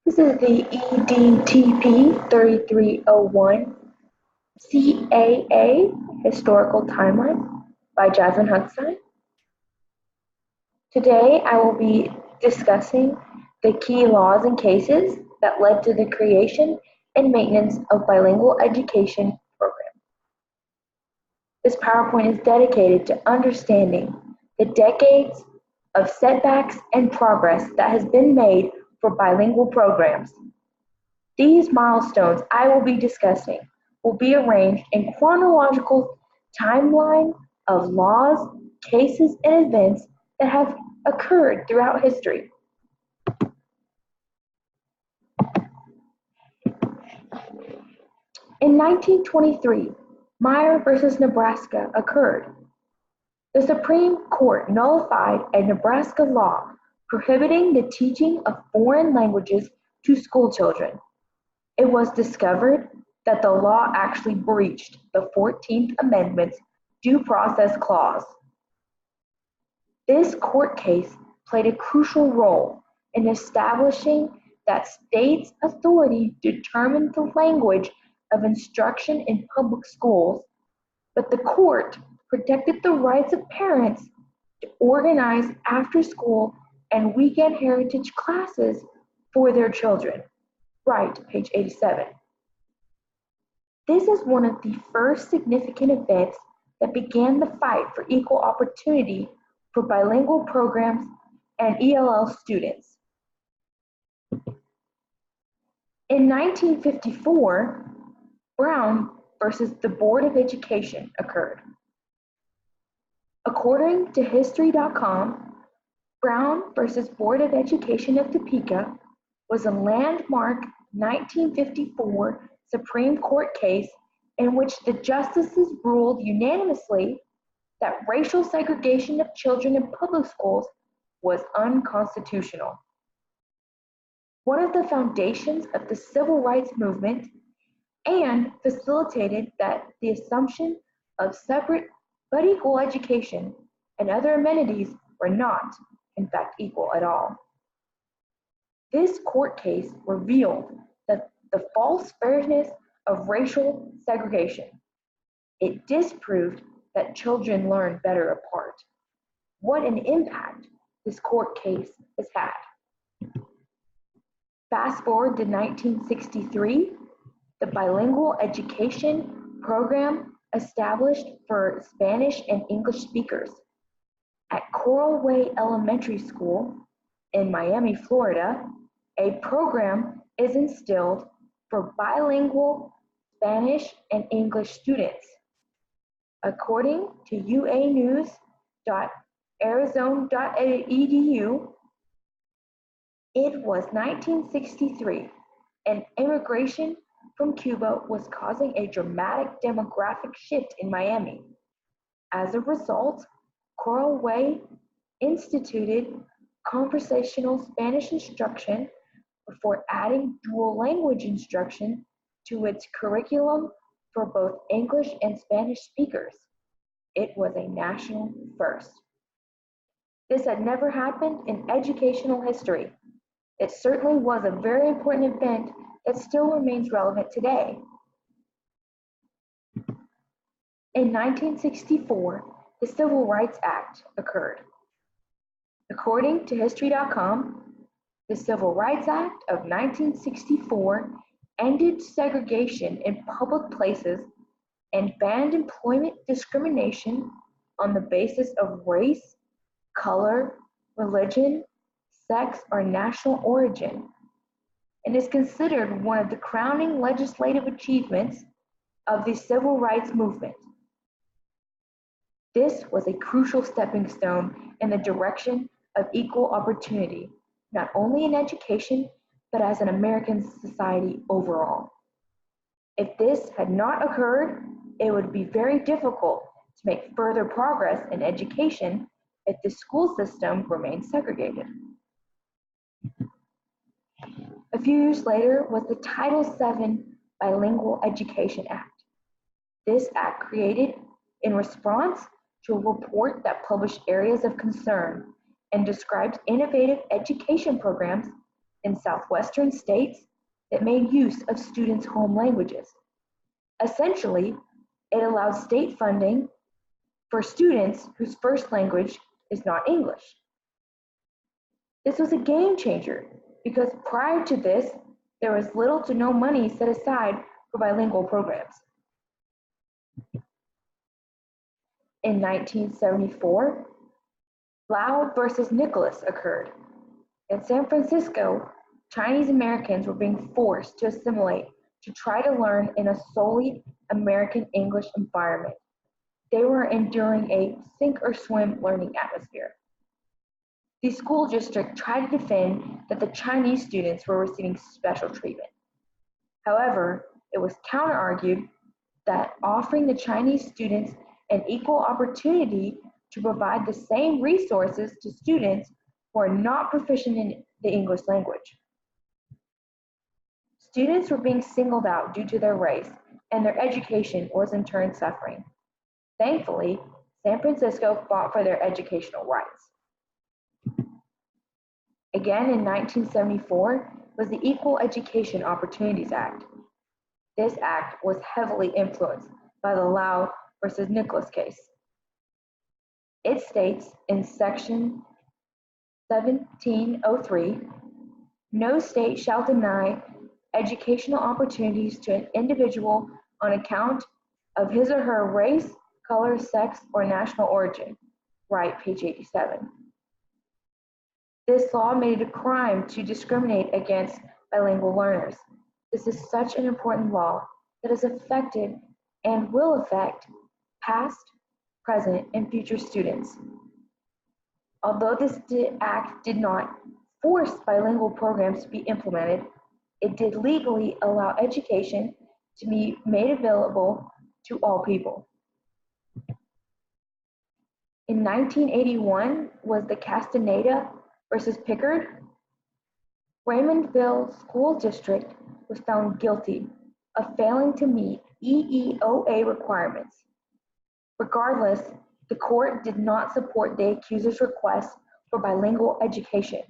This is the EDTP 3301 CAA Historical Timeline by Jazmin Huckestein. Today I will be discussing the key laws and cases that led to the creation and maintenance of bilingual education programs. This PowerPoint is dedicated to understanding the decades of setbacks and progress that has been made for bilingual programs. These milestones I will be discussing will be arranged in chronological timeline of laws, cases, and events that have occurred throughout history. In 1923, Meyer versus Nebraska occurred. The Supreme Court nullified a Nebraska law prohibiting the teaching of foreign languages to schoolchildren. It was discovered that the law actually breached the 14th Amendment's Due Process Clause. This court case played a crucial role in establishing that states' authority determined the language of instruction in public schools, but the court protected the rights of parents to organize after-school and weekend heritage classes for their children. Right, page 87. This is one of the first significant events that began the fight for equal opportunity for bilingual programs and ELL students. In 1954, Brown versus the Board of Education occurred. According to History.com, Brown versus Board of Education of Topeka was a landmark 1954 Supreme Court case in which the justices ruled unanimously that racial segregation of children in public schools was unconstitutional. One of the foundations of the civil rights movement and facilitated that the assumption of separate but equal education and other amenities were not, in fact, equal at all. This court case revealed the false fairness of racial segregation. It disproved that children learn better apart. What an impact this court case has had. Fast forward to 1963, the bilingual education program established for Spanish and English speakers. At Coral Way Elementary School in Miami, Florida, a program is instilled for bilingual Spanish and English students. According to uanews.arizona.edu, it was 1963, and immigration from Cuba was causing a dramatic demographic shift in Miami. As a result, Coral Way instituted conversational Spanish instruction before adding dual language instruction to its curriculum for both English and Spanish speakers. It was a national first. This had never happened in educational history. It certainly was a very important event that still remains relevant today. In 1964, the Civil Rights Act occurred. According to History.com, the Civil Rights Act of 1964 ended segregation in public places and banned employment discrimination on the basis of race, color, religion, sex, or national origin, and is considered one of the crowning legislative achievements of the civil rights movement. This was a crucial stepping stone in the direction of equal opportunity, not only in education, but as an American society overall. If this had not occurred, it would be very difficult to make further progress in education if the school system remained segregated. A few years later was the Title VII Bilingual Education Act. This act created in response to a report that published areas of concern and described innovative education programs in southwestern states that made use of students' home languages. Essentially, it allows state funding for students whose first language is not English. This was a game changer because prior to this, there was little to no money set aside for bilingual programs. In 1974, Loud versus Nicholas occurred. In San Francisco, Chinese Americans were being forced to assimilate to try to learn in a solely American English environment. They were enduring a sink or swim learning atmosphere. The school district tried to defend that the Chinese students were receiving special treatment. However, it was counter-argued that offering the Chinese students an equal opportunity to provide the same resources to students who are not proficient in the English language. Students were being singled out due to their race, and their education was in turn suffering. Thankfully, San Francisco fought for their educational rights. Again in 1974 was the Equal Education Opportunities Act. This act was heavily influenced by the Lau versus Nicholas case. It states in section 1703, no state shall deny educational opportunities to an individual on account of his or her race, color, sex, or national origin. Right, page 87. This law made it a crime to discriminate against bilingual learners. This is such an important law that has affected and will affect past, present, and future students. Although this act did not force bilingual programs to be implemented, it did legally allow education to be made available to all people. In 1981 was the Castaneda versus Pickard. Raymondville School District was found guilty of failing to meet EEOA requirements. Regardless, the court did not support the accuser's request for bilingual education.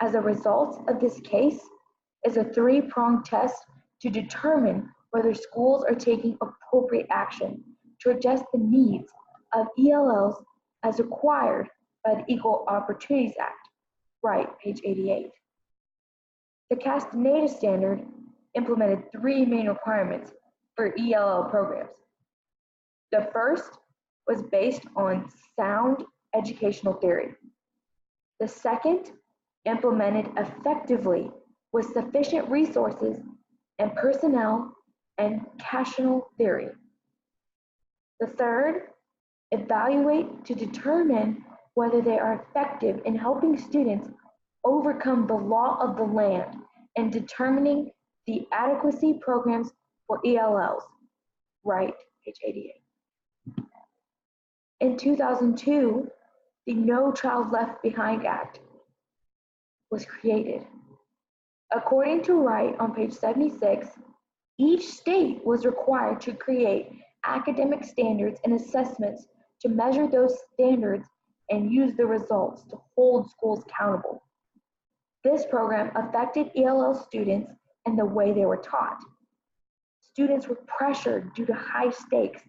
As a result of this case is a three-pronged test to determine whether schools are taking appropriate action to address the needs of ELLs as required by the Equal Opportunities Act. Right, page 88. The Castaneda standard implemented three main requirements for ELL programs. The first was based on sound educational theory. The second, implemented effectively with sufficient resources and personnel and cational theory. The third, evaluate to determine whether they are effective in helping students overcome the law of the land and determining the adequacy programs for ELLs. Right, page 88. In 2002, the No Child Left Behind Act was created. According to Wright on page 76, each state was required to create academic standards and assessments to measure those standards and use the results to hold schools accountable. This program affected ELL students and the way they were taught. Students were pressured due to high stakes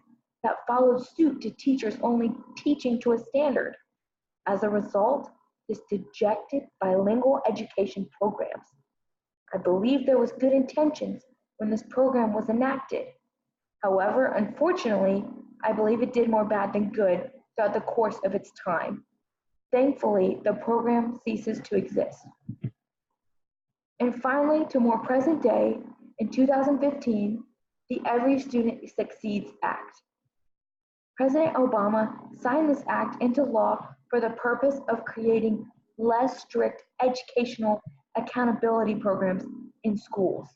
that followed suit to teachers only teaching to a standard. As a result, this dejected bilingual education programs. I believe there was good intentions when this program was enacted. However, unfortunately, I believe it did more bad than good throughout the course of its time. Thankfully, the program ceases to exist. And finally, to more present day, in 2015, the Every Student Succeeds Act. President Obama signed this act into law for the purpose of creating less strict educational accountability programs in schools.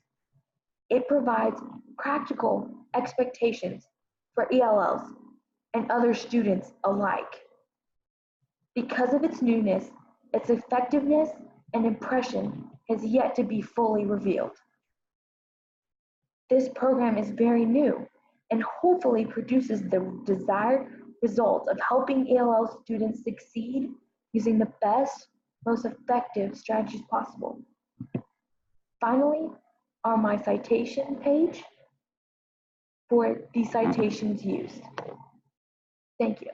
It provides practical expectations for ELLs and other students alike. Because of its newness, its effectiveness and impression has yet to be fully revealed. This program is very new and hopefully produces the desired result of helping ELL students succeed using the best most effective strategies possible. Finally, on my citation page for the citations used. Thank you.